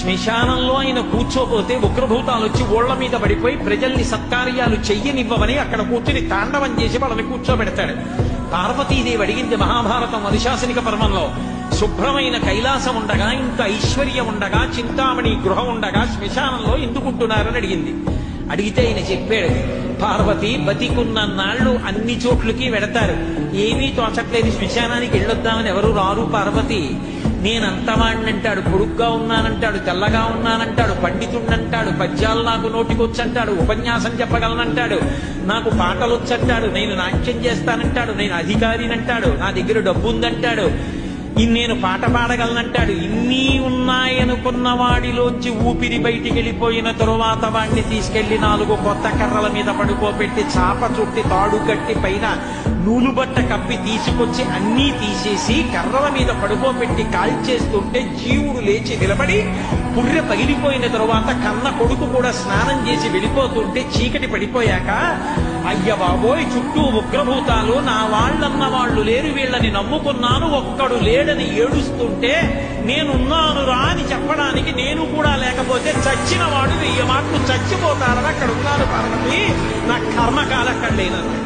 శ్మశానంలో ఆయన కూర్చోపోతే ఉగ్రభూతాలు వచ్చి ఓళ్ల మీద పడిపోయి ప్రజల్ని సత్కార్యాలు చెయ్యనివ్వమని అక్కడ కూర్చుని తాండవం చేసి వాళ్ళని కూర్చోబెడతాడు. పార్వతీదేవి అడిగింది మహాభారతం అనుశాసనిక పర్వంలో, శుభ్రమైన కైలాసం ఉండగా, ఇంత ఐశ్వర్యం ఉండగా, చింతామణి గృహం ఉండగా శ్మశానంలో ఎందుకుంటున్నారని అడిగింది. అడిగితే ఆయన చెప్పాడు, పార్వతి బతికున్న నాళ్లు అన్ని చోట్లకి వెడతారు, ఏమీ తోచట్లేదు, శ్మశానానికి వెళ్ళొద్దామని ఎవరు రారు పార్వతి. నేనంతవాణ్ణంటాడు, పొడుగ్గా ఉన్నానంటాడు, తెల్లగా ఉన్నానంటాడు, పండితుణ్ణంటాడు, పద్యాలు నాకు నోటికొచ్చంటాడు, ఉపన్యాసం చెప్పగలనంటాడు, నాకు పాటలొచ్చంటాడు, నేను నాట్యం చేస్తానంటాడు, నేను అధికారినంటాడు, నా దగ్గర డబ్బు ఉందంటాడు, నేను పాట పాడగలనంటాడు. ఇన్ని ఉన్నాయనుకున్న వాడిలోంచి ఊపిరి బయటికి వెళ్ళిపోయిన తరువాత వాడిని తీసుకెళ్లి 4 కొత్త కర్రల మీద పడుకోబెట్టి చాప చుట్టి తాడు కట్టి పైన నూలుబట్ట కప్పి తీసుకొచ్చి అన్నీ తీసేసి కర్రల మీద పడుకోబెట్టి కాల్చేస్తుంటే జీవుడు లేచి నిలబడి పుర్రె పగిలిపోయిన తరువాత కన్న కొడుకు కూడా స్నానం చేసి వెళ్ళిపోతుంటే చీకటి పడిపోయాక, అయ్య బాబోయ్ చుట్టూ ఉగ్రభూతాలు, నా వాళ్ళన్న వాళ్ళు లేరు, వీళ్ళని నమ్ముకున్నాను, ఒక్కడు లేడని ఏడుస్తుంటే నేనున్నాను రా అని చెప్పడానికి నేను కూడా లేకపోతే చచ్చిన వాడు 1000 మాటలు చచ్చిపోతాడని అక్కడ ఉన్నాను పార్వతి, నా కర్మకాలక్కడ లేనన్నాడు.